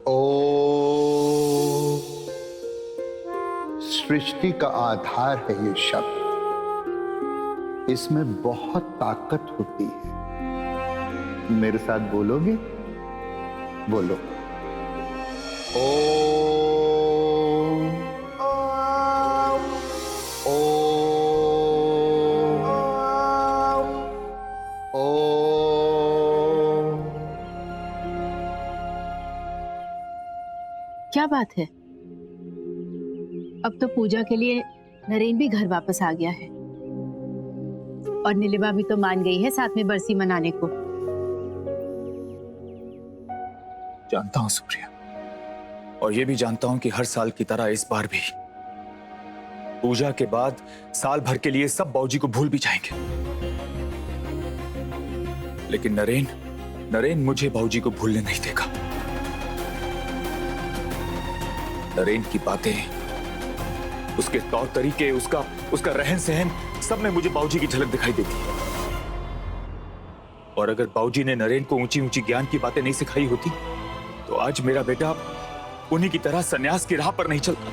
ओम। सृष्टि का आधार है ये शब्द, इसमें बहुत ताकत होती है। मेरे साथ बोलोगे? बोलो। ओम। ओम। ओम। क्या बात है? अब तो पूजा के लिए नरेन भी घर वापस आ गया है और नीलिमा भी तो मान गई है साथ में बरसी मनाने को। जानता हूं सुप्रिया, और ये भी जानता हूं कि हर साल की तरह इस बार भी पूजा के बाद साल भर के लिए सब बाबूजी को भूल भी जाएंगे। लेकिन नरेन मुझे बाबूजी को भूलने नहीं देगा। नरेन की बातें, उसके तौर तरीके, उसका रहन सहन, सब में मुझे बाबूजी की झलक दिखाई देती है। और अगर बाबूजी ने नरेन को ऊंची ऊंची ज्ञान की बातें नहीं सिखाई होती तो आज मेरा बेटा उन्हीं की तरह सन्यास की राह पर नहीं चलता।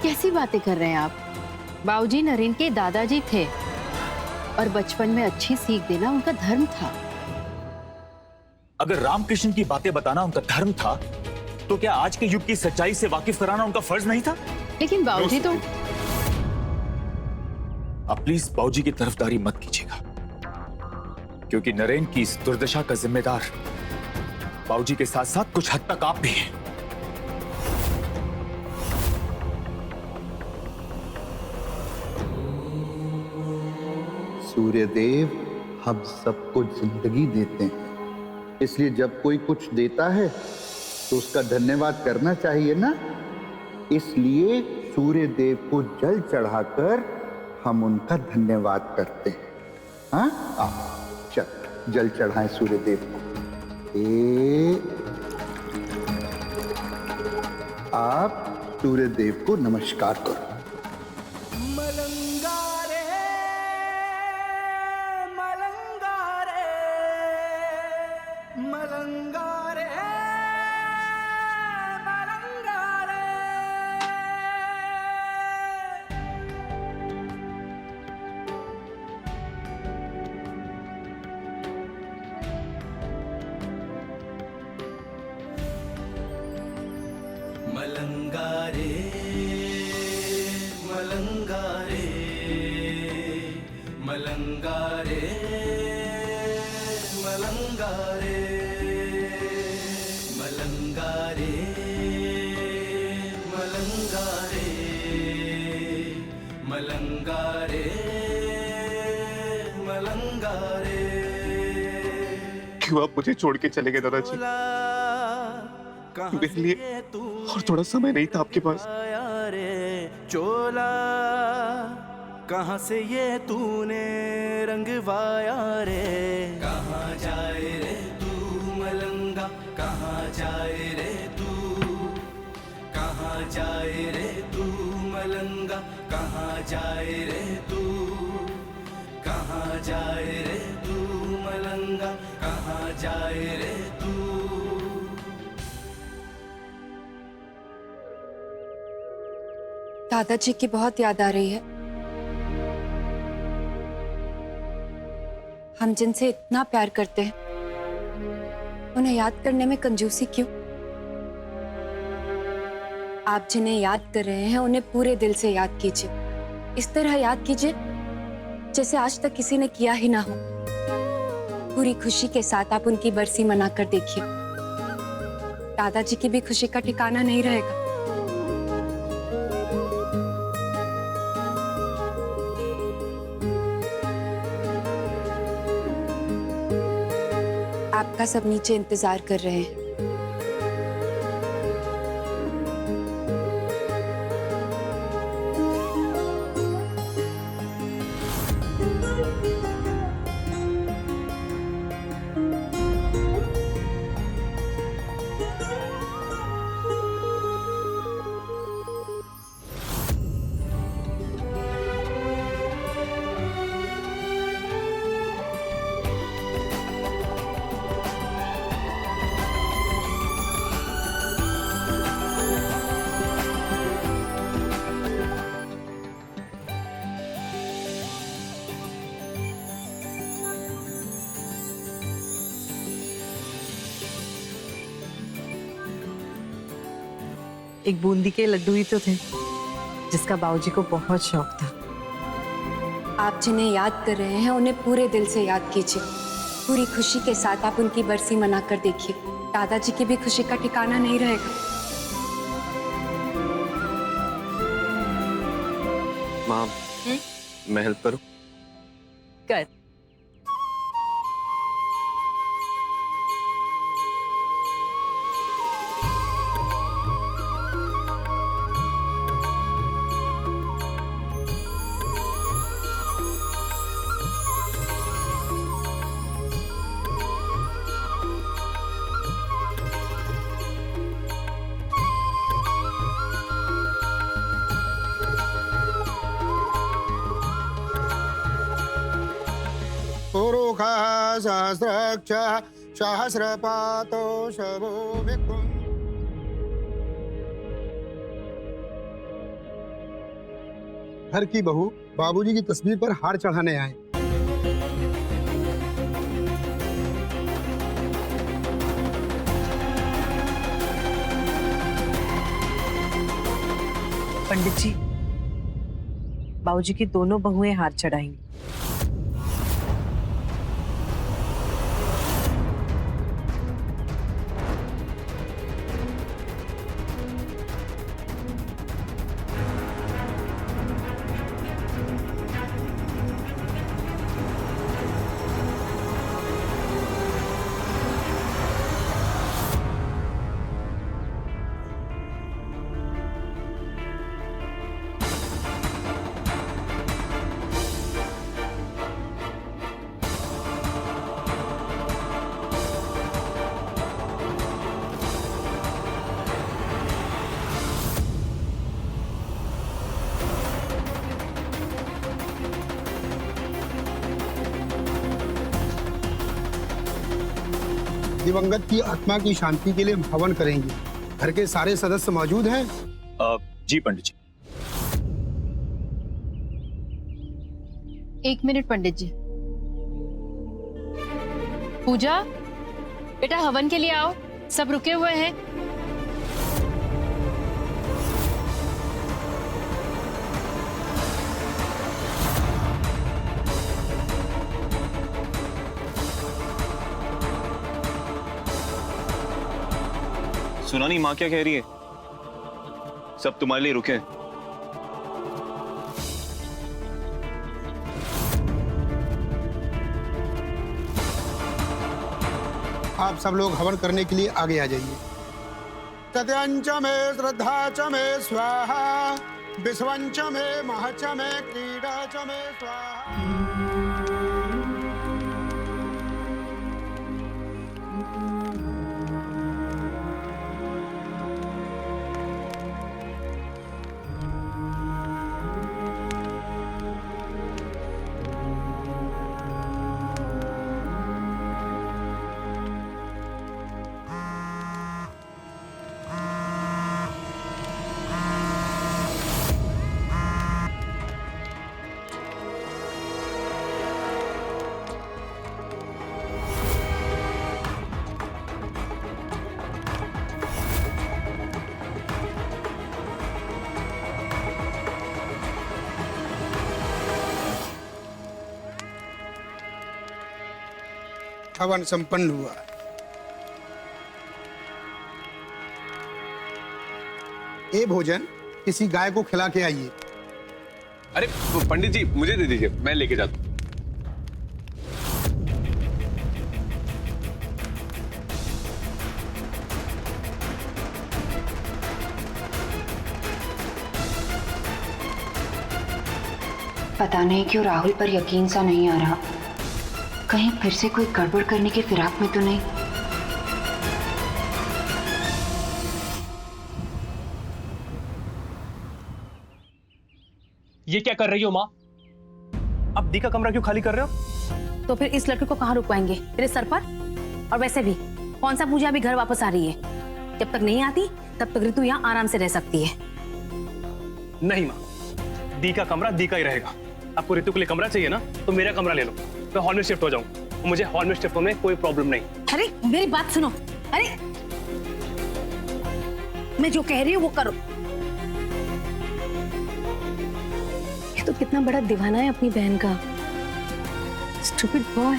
कैसी बातें कर रहे हैं आप? बाबूजी नरेन के दादाजी थे और बचपन में अच्छी सीख देना उनका धर्म था। अगर रामकृष्ण की बातें बताना उनका धर्म था तो क्या आज के युग की सच्चाई से वाकिफ कराना उनका फर्ज नहीं था? लेकिन बाबूजी तो आप प्लीज बाबूजी की तरफदारी मत कीजिएगा, क्योंकि नरेन की इस दुर्दशा का जिम्मेदार बाबूजी के साथ साथ कुछ हद तक आप भी हैं। सूर्यदेव हम सबको जिंदगी देते हैं, इसलिए जब कोई कुछ देता है तो उसका धन्यवाद करना चाहिए ना। इसलिए सूर्यदेव को जल चढ़ाकर हम उनका धन्यवाद करते हैं। हाँ, आओ चल जल चढ़ाएं सूर्यदेव को। आप सूर्यदेव को नमस्कार करो। मलंगारे मलंगारे मलंगारे मलंगारे। मलंगारे मलंगारे मलंगारे मलंगारे मलंगारे मलंगारे मलंगारे मलंगारे। क्यों आप मुझे छोड़ के चले गए दादाजी? मेरे लिए और थोड़ा समय नहीं था आपके पास? चोला कहाँ से ये तूने रंगवाया रे? कहाँ जाए रे तू मलंगा, कहाँ जाए रे तू, कहाँ जाए रे तू मलंगा, कहाँ जाए रे तू, कहाँ जाए रे तू मलंगा, कहाँ जाए रे तू। दादाजी की बहुत याद आ रही है। हम जिनसे इतना प्यार करते हैं उन्हें याद करने में कंजूसी क्यों? आप जिन्हें याद कर रहे हैं उन्हें पूरे दिल से याद कीजिए। इस तरह याद कीजिए जैसे आज तक किसी ने किया ही ना हो। पूरी खुशी के साथ आप उनकी बरसी मनाकर देखिए, दादाजी की भी खुशी का ठिकाना नहीं रहेगा। आपका सब नीचे इंतजार कर रहे हैं। एक बूंदी के लड्डू ही तो थे जिसका बाबूजी को बहुत शौक था। आप जिन्हें याद कर रहे हैं उन्हें पूरे दिल से याद कीजिए। पूरी खुशी के साथ आप उनकी बरसी मनाकर देखिए, दादाजी की भी खुशी का ठिकाना नहीं रहेगा। माँ, मैं हेल्प करूं? कर। पुरुषः सहस्रक्षः सहस्रपातो शवो विकुन्। घर की बहू बाबूजी की तस्वीर पर हार चढ़ाने आए। पंडित जी, बाबूजी की दोनों बहुएं हाथ चढ़ाएंगी। दिवंगत की आत्मा की शांति के लिए हवन करेंगे। घर के सारे सदस्य मौजूद हैं? जी पंडित जी। 1 मिनट पंडित जी। पूजा, बेटा हवन के लिए आओ, सब रुके हुए हैं। सुना नहीं माँ क्या कह रही है? सब तुम्हारे लिए रुके हैं। आप सब लोग हवन करने के लिए आगे आ जाइए। तत्यंच मे श्रद्धा च मे स्वाहा, विश्वंच मे महच मे क्रीडा च मे स्वाहा। हवन संपन्न हुआ। ये भोजन किसी गाय को खिला के आइए। अरे पंडित जी मुझे दे दीजिए, मैं लेके जाता हूँ। पता नहीं क्यों राहुल पर यकीन सा नहीं आ रहा। कहीं फिर से कोई गड़बड़ करने की फिराक में तो नहीं। ये क्या कर रही हो माँ? आप दी का कमरा क्यों खाली कर रहे हो? तो फिर इस लड़के को कहाँ रुकवाएंगे? तेरे सर पर? और वैसे भी कौन सा पूजा अभी घर वापस आ रही है? जब तक नहीं आती तब तक ऋतु यहाँ आराम से रह सकती है। नहीं माँ, दी का कमरा दी का ही रहेगा। आपको ऋतु के लिए कमरा चाहिए ना, तो मेरा कमरा ले लो, मैं हॉल में शिफ्ट हो जाऊँ। मुझे हॉल में शिफ्ट होने में कोई प्रॉब्लम नहीं। अरे मेरी बात सुनो। अरे मैं जो कह रही हूँ वो करो। ये तो कितना बड़ा दीवाना है अपनी बहन का। Stupid boy.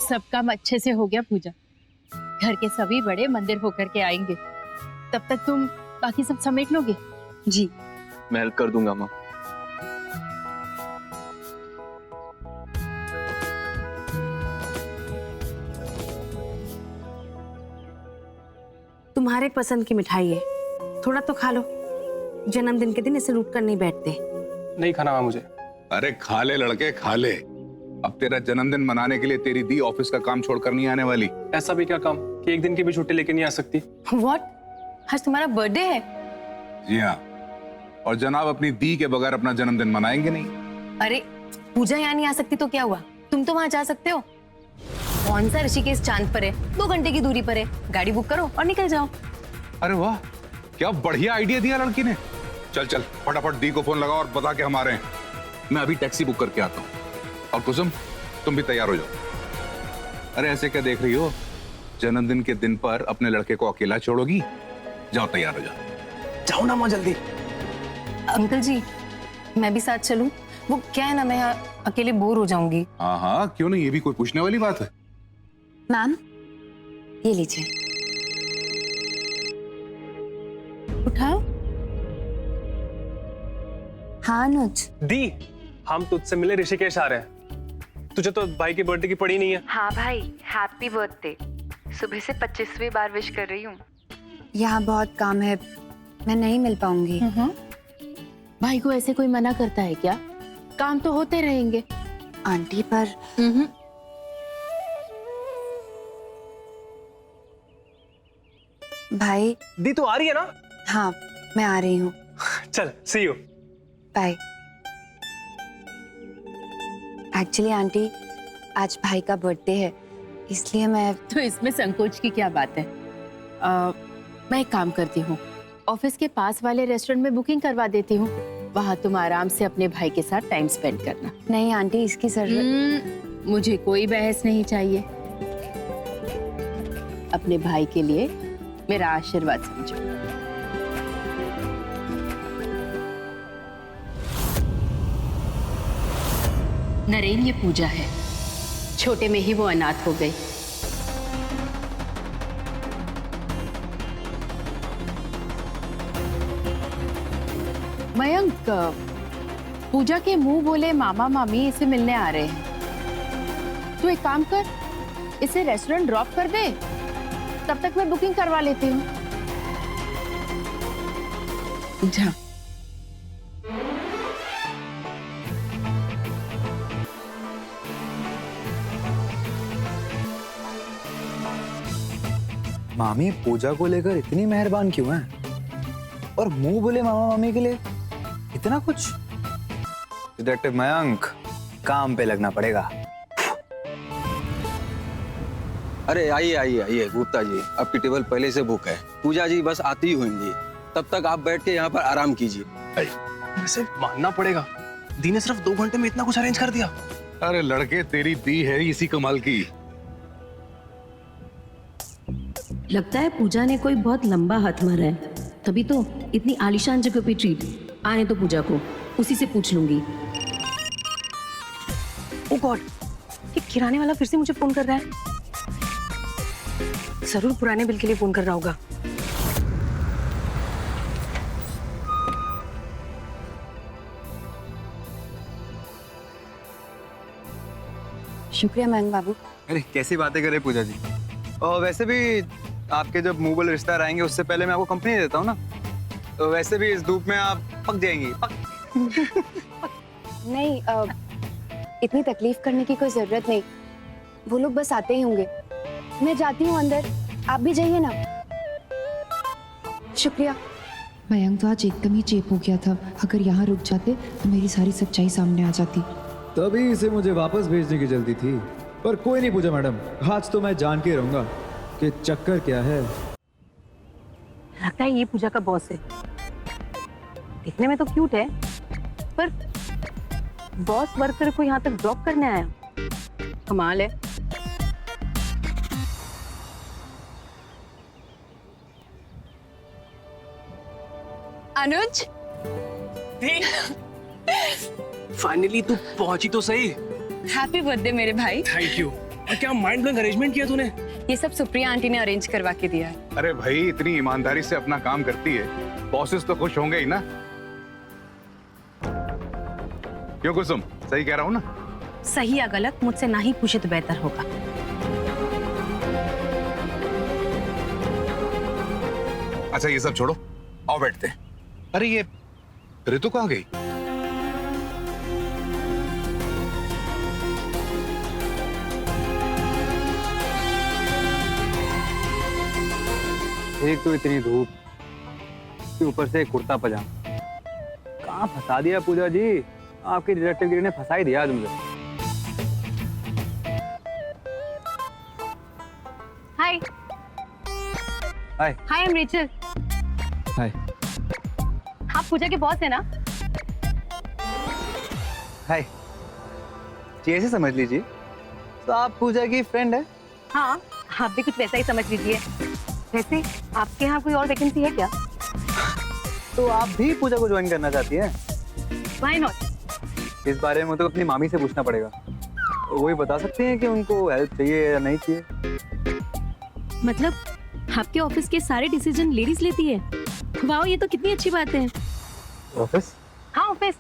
सब काम अच्छे से हो गया पूजा। घर के सभी बड़े मंदिर होकर के आएंगे, तब तक तुम बाकी सब समेट लोगे। जी मैं हेल्प कर दूंगा माँ। तुम्हारे पसंद की मिठाई है, थोड़ा तो खा लो। जन्मदिन के दिन इसे रूट कर नहीं बैठते। नहीं खाना माँ मुझे। अरे खा ले लड़के खा ले। अब तेरा जन्मदिन मनाने के लिए तेरी दी ऑफिस का काम छोड़कर नहीं आने वाली। ऐसा भी क्या काम कि एक दिन की भी छुट्टी लेके नहीं आ सकती? What? आज तुम्हारा बर्थडे है? जी हाँ, और जनाब अपनी दी के बगैर अपना जन्मदिन मनाएंगे नहीं। अरे पूजा यहाँ नहीं आ सकती तो क्या हुआ, तुम तो वहां जा सकते हो। कौन सा ऋषिकेश चांद पर है, 2 घंटे की दूरी पर है। गाड़ी बुक करो और निकल जाओ। अरे वाह, क्या बढ़िया आइडिया दिया लड़की ने। चल चल फटाफट दी को फोन लगाओ और बता के हम आ रहे हैं। मैं अभी टैक्सी बुक करके आता हूँ। और कुसुम तुम भी तैयार हो जाओ। अरे ऐसे क्या देख रही हो, जन्मदिन के दिन पर अपने लड़के को अकेला छोड़ोगी? जाओ तैयार हो जाओ। जाओ ना माँ जल्दी। अंकल जी मैं भी साथ चलूं? वो क्या है ना, मैं अकेले बोर हो जाऊंगी। हाँ हाँ क्यों नहीं, ये भी कोई पूछने वाली बात है। मैम ये लीजिए। उठाओ। हाँ अनुज। दी हम तुझसे मिले ऋषिकेश आ रहे हैं। तुझे तो भाई की बर्थडे की पड़ी नहीं है। हाँ भाई, हैप्पी बर्थडे। सुबह से 25वीं बार विश कर रही हूँ। यहाँ बहुत काम है, मैं नहीं मिल पाऊंगी। भाई को ऐसे कोई मना करता है क्या? काम तो होते रहेंगे। आंटी पर भाई। दी तो आ रही है ना? हाँ मैं आ रही हूँ। चल सी यू। बाय। एक्चुअली आंटी आज भाई का बर्थडे है, इसलिए मैं। तो इसमें संकोच की क्या बात है? मैं एक काम करती हूँ, ऑफिस के पास वाले रेस्टोरेंट में बुकिंग करवा देती हूँ। वहाँ तुम आराम से अपने भाई के साथ टाइम स्पेंड करना। नहीं आंटी इसकी जरूरत। मुझे कोई बहस नहीं चाहिए। अपने भाई के लिए मेरा आशीर्वाद समझो। नरेन, ये पूजा है। छोटे में ही वो अनाथ हो गई। मयंक, पूजा के मुंह बोले मामा मामी इसे मिलने आ रहे हैं। तू एक काम कर, इसे रेस्टोरेंट ड्रॉप कर दे, तब तक मैं बुकिंग करवा लेती हूँ। जा। मामी पूजा को लेकर इतनी मेहरबान क्यों है? और मुंह बोले मामा मामी के लिए इतना कुछ? डिटेक्टिव मयंक, काम पे लगना पड़ेगा। अरे आइए आइए आइए गुप्ता जी, आपकी टेबल पहले से बुक है। पूजा जी बस आती ही होंगी, तब तक आप बैठ के यहाँ पर आराम कीजिए। वैसे मानना पड़ेगा, दी ने सिर्फ 2 घंटे में इतना कुछ अरेंज कर दिया। अरे लड़के तेरी दी है इसी कमाल की। लगता है पूजा ने कोई बहुत लंबा हाथ मारा है। तभी तो इतनी आलीशान जगह पे ट्रीट। आने तो पूजा को, उसी से पूछ लूंगी। ओ गॉड, ये किराने वाला फिर से मुझे फोन कर रहा है। जरूर पुराने बिल के लिए फोन कर रहा होगा। शुक्रिया मयंक बाबू। अरे कैसी बातें करे पूजा जी। और वैसे भी आपके जब मुंह बोले रिश्तेदार आएंगे उससे पहले मैं आपको कंपनी देता हूँ ना, तो वैसे भी इस धूप में आप पक जाएंगी। नहीं, इतनी तकलीफ करने की कोई जरूरत नहीं। वो लोग बस आते ही होंगे। मैं जाती हूँ अंदर, आप भी जाइए ना। शुक्रिया। मयंक तो आज एकदम ही चेप हो गया था। अगर यहाँ रुक जाते तो मेरी सारी सच्चाई सामने आ जाती। तभी इसे मुझे वापस भेजने की जल्दी थी। पर कोई नहीं पूजा मैडम, आज तो मैं जान के रहूंगा कि चक्कर क्या है। लगता है ये पूजा का बॉस है। दिखने में तो क्यूट है, पर बॉस वर्कर को यहाँ तक ड्रॉप करने आया, कमाल है। अनुज, फाइनली तू पहुंची तो सही। हैप्पी बर्थडे मेरे भाई। Thank you. और क्या माइंड ब्लोइंग अरेंजमेंट किया तूने? ये सब सुप्रिया आंटी ने अरेंज करवा के दिया है। अरे भाई, इतनी ईमानदारी से अपना काम करती है, बॉसेस तो खुश होंगे ही ना। क्यों कुसुम, सही कह रहा हूँ ना? सही या गलत मुझसे ना ही पूछे तो बेहतर होगा। अच्छा ये सब छोड़ो, आओ बैठते हैं। अरे ये ऋतु कहाँ गई? एक तो इतनी धूप, ऊपर से कुर्ता पजामा, कहाँ फंसा दिया पूजा जी। आपकी डिटेक्टिव गिरी ने फंसा ही दिया आज मुझे। हाय हाय हाय, आई एम रेचल। हाय। आप पूजा के बॉस है ना? हाय जी, ऐसे समझ लीजिए। तो आप पूजा की फ्रेंड है? हाँ, आप भी कुछ वैसा ही समझ लीजिए। वैसे आपके यहाँ कोई और वैकेंसी है क्या? तो आप भी पूजा को ज्वाइन करना चाहती हैं? Why not? इस बारे में तो अपनी मामी से पूछना पड़ेगा। वही बता सकते हैं कि उनको हेल्प चाहिए या नहीं चाहिए। मतलब आपके ऑफिस के सारे डिसीजन लेडीज लेती है? वाह, ये तो कितनी अच्छी बात है। ऑफिस? हाँ ऑफिस।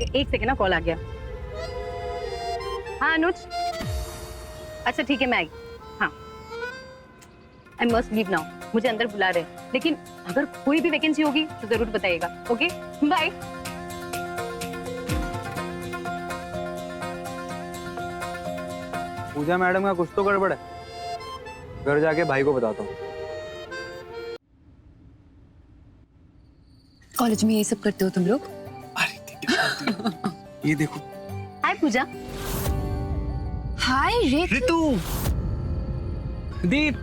एक सेकेंड ना, कॉल आ गया। हाँ अनुज, अच्छा ठीक है मैं आई। हाँ, आई मस्ट लीव नाउ, मुझे अंदर बुला रहे हैं। लेकिन अगर कोई भी वैकेंसी होगी तो जरूर बताइएगा। Okay bye. पूजा मैडम का कुछ तो गड़बड़ है। घर जाके भाई को बताता हूँ। कॉलेज में ये सब करते हो तुम लोग? ये देखो। हाय पूजा। हाय ऋतु। दीप,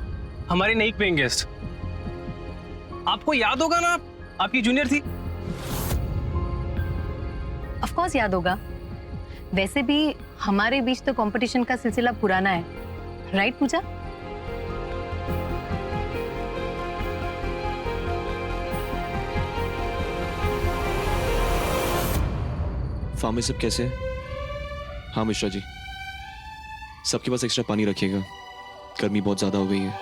हमारी नई पेइंग गेस्ट। आपको याद होगा ना, आपकी जूनियर थी। ऑफ कोर्स याद होगा। वैसे भी हमारे बीच तो कंपटीशन का सिलसिला पुराना है, राइट पूजा? फार्म में सब कैसे है? हाँ मिश्रा जी, सबके पास एक्स्ट्रा पानी रखिएगा, गर्मी बहुत ज्यादा हो गई है।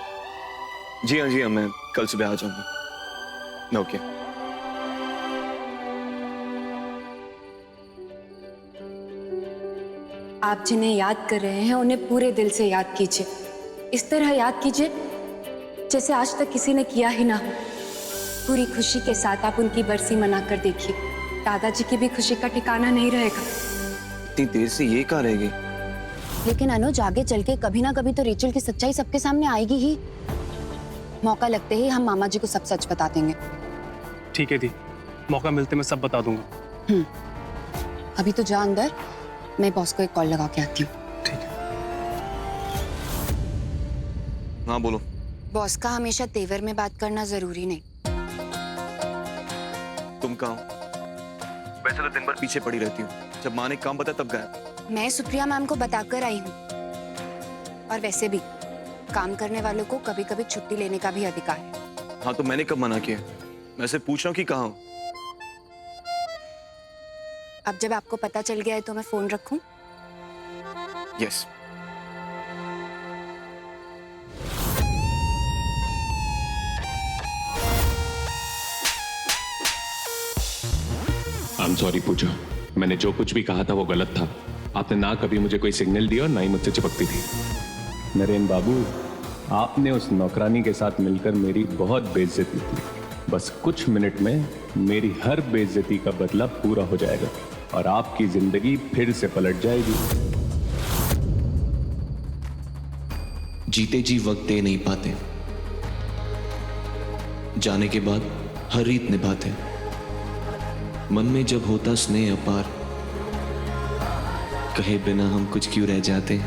जी हाँ मैं कल सुबह आ जाऊंगा। ओके। आप जिन्हें याद कर रहे हैं उन्हें पूरे दिल से याद कीजिए। इस तरह याद कीजिए जैसे आज तक किसी ने किया ही ना हो। पूरी खुशी के साथ आप उनकी बरसी मनाकर देखिए। दादाजी की भी खुशी का ठिकाना नहीं रहेगा। इतनी देर से ये कहाँ रह गई? लेकिन अनुज, आगे चल के कभी ना कभी तो रेचल की सच्चाई सबके सामने आएगी ही। मौका लगते ही हम मामा जी को सब सच बता देंगे। ठीक है दी, मौका मिलते मैं सब बता दूंगा। अभी तो जा अंदर, मैं बॉस को एक कॉल लगा के आती हूँ। हाँ बोलो। बॉस का हमेशा तेवर में बात करना जरूरी नहीं। तुम कहाँ हो? वैसे तो दिन भर पीछे पड़ी रहती हूँ, जब माँ ने काम बताया तब गायब। मैं सुप्रिया मैम को बताकर आई हूँ। और वैसे भी काम करने वालों को कभी कभी छुट्टी लेने का भी अधिकार है। हाँ तो मैंने कब मना किया? मैं सिर्फ पूछ रहा हूँ कि कहाँ हो। अब जब आपको पता चल गया है तो मैं फोन रखूं? यस। आई एम सॉरी पूजा, मैंने जो कुछ भी कहा था वो गलत था। आपने ना कभी मुझे कोई सिग्नल दिया और ना ही मुझसे चिपकती थी। नरेन बाबू, आपने उस नौकरानी के साथ मिलकर मेरी बहुत बेइज्जती की। बस कुछ मिनट में मेरी हर बेइज्जती का बदला पूरा हो जाएगा और आपकी जिंदगी फिर से पलट जाएगी। जीते जी वक्त दे नहीं पाते, जाने के बाद हर रीत निभाते। मन में जब होता स्नेह अपार, कहे बिना हम कुछ क्यों रह जाते।